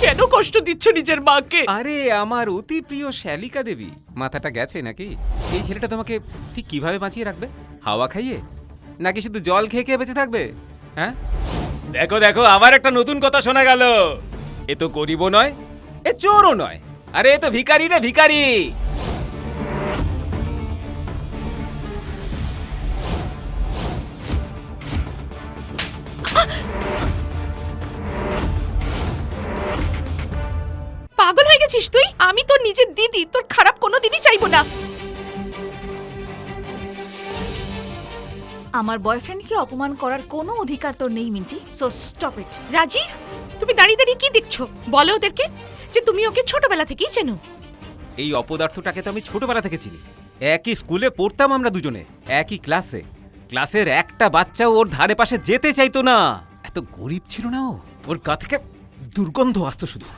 কেন কষ্ট দিচ্ছ নিজের মাকে? আরে আমার অতি প্রিয় শ্যালিকা দেবী, মাথাটা গেছে নাকি? এই ছেলেটা তোমাকে ঠিক কিভাবে বাঁচিয়ে রাখবে? হাওয়া খাইয়ে, নাকি শুধু জল খেয়ে খেয়ে বেঁচে থাকবে? হ্যাঁ, দেখো দেখো, আবার একটা নতুন কথা শোনা গেল। এ তো গরিবও নয়, এ চোরও নয়, আরে এ তো ভিখারি রে, ভিখারি। পাগল হয়ে গেছিস তুই? আমি তোর নিজের দিদি, তোর খারাপ কোনোদিনই চাইবো না। আমার বয়ফ্রেন্ডকে অপমান করার কোনো অধিকার তোর নেই Minti, so stop it. Rajib, তুমি দাঁড়িয়ে দাঁড়িয়ে কি দেখছো? বলো ওদেরকে যে তুমি ওকে ছোটবেলা থেকেই চেনো। এই অপদার্থটাকে তো আমি ছোটবেলা থেকে চিনি। একই স্কুলে পড়তাম আমরা দুজনে, একই ক্লাসে। ক্লাসের একটা বাচ্চাও ওর ধারে পাশে যেতে চাইতো না। এত গরিব ছিল না ও, ওর গা থেকে দুর্গন্ধ আসতো শুধু।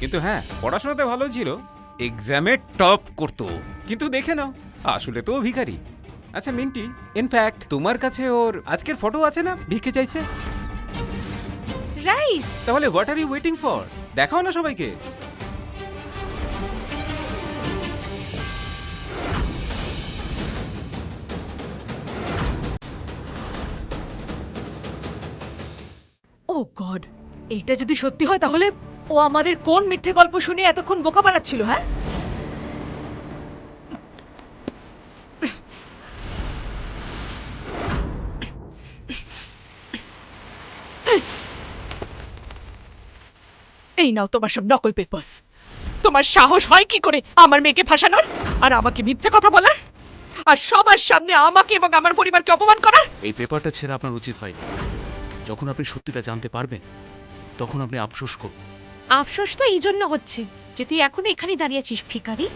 কিন্তু হ্যাঁ, পড়াশোনাতে ভালো ছিল, এক্সামে টপ করতো। কিন্তু দেখে নাও, আসলে তো ও ভিখারি। আচ্ছা মিন্টি, ইনফ্যাক্ট তোমার কাছে ওর আজকের ফটো আছে না, ভিক্ষে চাইছে? রাইট। তাহলে what are you waiting for? দেখাও না সবাইকে। ও গড, এটা যদি সত্যি হয় তাহলে ও আমাদের কোন মিথ্যে গল্প শুনে এতক্ষণ বোকা বানাচ্ছিল? হ্যাঁ, এই নাও তোমার সব নকল পেপারস। তোমার সাহস হয় কি করে আমার মেয়েকে ফাঁসানোর আর আমাকে মিথ্যে কথা বলার, আর সবার সামনে আমাকে এবং আমার পরিবারকে অপমান করার? এই পেপারটা ছেড়ে আপনার উচিত হয়নি। যখন আপনি সত্যিটা জানতে পারবেন তখন আপনি আফসোস করুন। আফসোস তো এই জন্য হচ্ছে যে তুই এখনো এখানে দাঁড়িয়ে আছিস ভিখারি।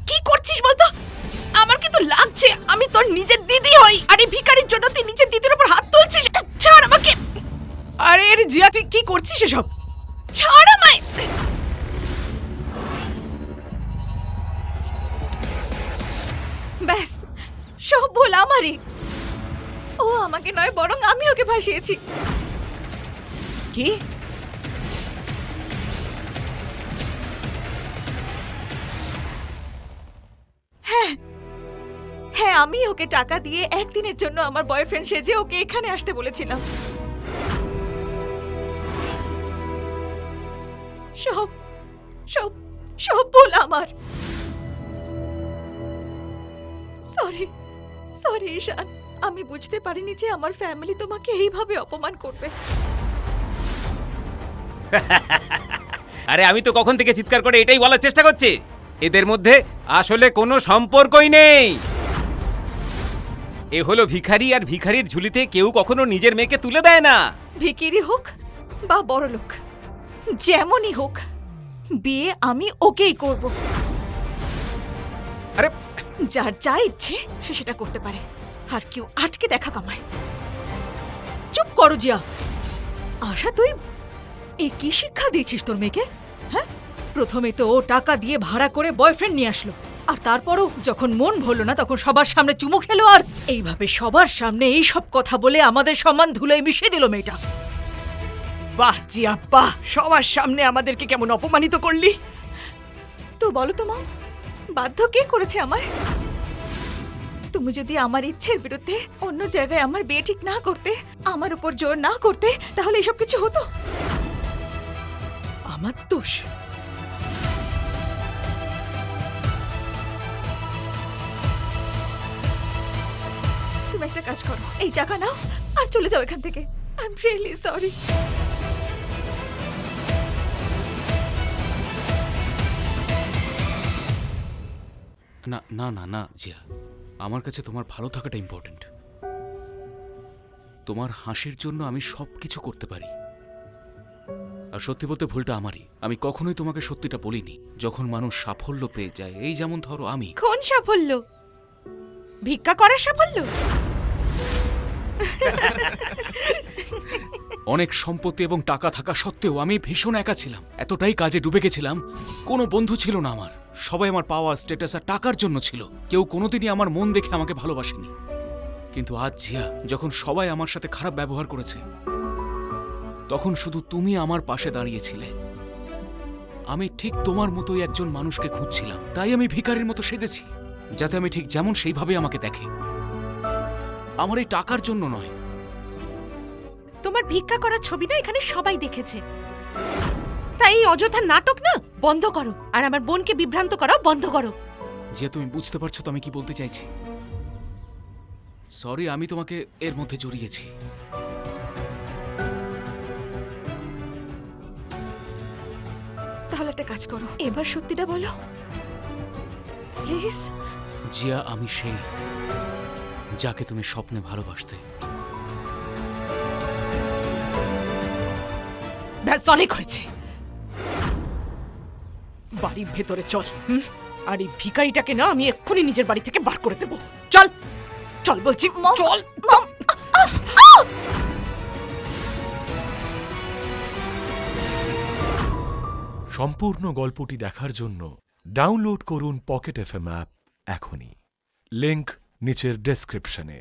কি করছিস বলতো? আমার কিন্তু লাগছে আমি তোর নিজের দিদি হই, আর এই ভিখারির জন্য তুই নিজের দিদির উপর হাত তুলছিস। ছাড় আমাকে। আরে আরে জিয়া, তুই কি করছিস এসব? ছাড় আমায়। ব্যাস, সব ভুল আমারই। ও আমাকে নয়, বরং আমি ওকে ভাসিয়েছি। কি? হ্যাঁ, আমি ওকে টাকা দিয়ে একদিনের জন্য আমার বয়ফ্রেন্ড সেজে ওকে এখানে আসতে বলেছিলাম। সব সব সব ভুল আমার। সরি সরি ঈশান, আমি বুঝতে পারিনি যে আমার ফ্যামিলি তোমাকে এইভাবে অপমান করবে। আরে আমি তো কখন থেকে চিৎকার করে এটাই বলার চেষ্টা করছি, এদের মধ্যে আসলে কোনো সম্পর্কই নেই। এ হলো ভিখারি, আর ভিখারির ঝুলিতে কেউ কখনো নিজের মেয়েকে তুলে দেয় না। ভিখিরি হোক বা বড়লোক, যেমনই হোক, বিয়ে আমি ওকেই করব। আরে যার যা ইচ্ছে সে সেটা করতে পারে, আর কেউ আটকে দেখা কামায়। চুপ করো জিয়া। আশা, তুই এ কি শিক্ষা দিয়েছিস তোর মেয়েকে? হ্যাঁ, প্রথমে তো ও টাকা দিয়ে ভাড়া করে বয়ফ্রেন্ড নিয়ে আসলো, আর তারপরও যখন মন ভরল না তখন সবার সামনে চুমু খেলো, আর এইভাবে সবার সামনে এই সব কথা বলে আমাদের সম্মান ধুলোয় মিশিয়ে দিল মেয়েটা। বাহ জিয়া বাহ, সবার সামনে আমাদেরকে কেমন অপমানিত করলি। তো বলো তো মা, বাধ্য কে করেছে আমায়? তুমি যদি আমার ইচ্ছের বিরুদ্ধে অন্য জায়গায় আমার বিয়ে ঠিক না করতে, আমার উপর জোর না করতে, তাহলে এসব কিছু হতো? আমার দোষ? তুমি একটা কাজ করো, এই টাকা নাও আর চলে যাও এখান থেকে। I am really sorry. না না না না জিয়া, আমার কাছে তোমার ভালো থাকাটা ইম্পর্টেন্ট। তোমার হাসির জন্য আমি সব কিছু করতে পারি, আর সত্যি বলতে ভুলটা আমারই। আমি কখনোই তোমাকে সত্যিটা বলিনি। যখন মানুষ সাফল্য পেয়ে যায়, এই যেমন ধরো আমি, কোন সাফল্য? ভিক্ষা করার সাফল্য? অনেক সম্পত্তি এবং টাকা থাকা সত্ত্বেও আমি ভীষণ একা ছিলাম। এতটাই কাজে ডুবে গেছিলাম, কোনো বন্ধু ছিল না আমার। সবাই আমার পাওয়ার, স্ট্যাটাস আর টাকার জন্য ছিল। কেউ কোনোদিনই আমার মন দেখে আমাকে ভালোবাসেনি। কিন্তু আজ জিয়া, যখন সবাই আমার সাথে খারাপ ব্যবহার করেছে, তখন শুধু তুমি আমার পাশে দাঁড়িয়েছিলে। আমি ঠিক তোমার মতোই একজন মানুষকে খুঁজছিলাম, তাই আমি ভিখারির মতো সেজেছি, যাতে আমি ঠিক যেমন সেইভাবে আমাকে দেখে। আমার এই টাকার জন্য নয়। তোমার ভিক্ষা করার ছবি না এখানে সবাই দেখেছে, তাই এই অযথা নাটক না বন্ধ করো, আর আমার বোনকে বিভ্রান্ত করাও বন্ধ করো। যে তুমি বুঝতে পারছো তো আমি কি বলতে চাইছি? সরি, আমি তোমাকে এর মধ্যে জড়িয়েছি। তাহলে একটা কাজ করো, এবার সত্যিটা বলো প্লিজ। জিয়া, আমি সেই যাকে তুমি স্বপ্নে ভালোবাসতে। ব্যাস, অনেক হয়েছে। বাড়ির ভেতরে চল। আর এই ভিখারিটাকে না আমি এক্ষুনি নিজের বাড়ি থেকে বার করে দেবো। চল চল বলছি, চল। সম্পূর্ণ গল্পটি দেখার জন্য ডাউনলোড করুন পকেট এফএম অ্যাপ এখনই। লিংক নিচের ডেসক্রিপশনে।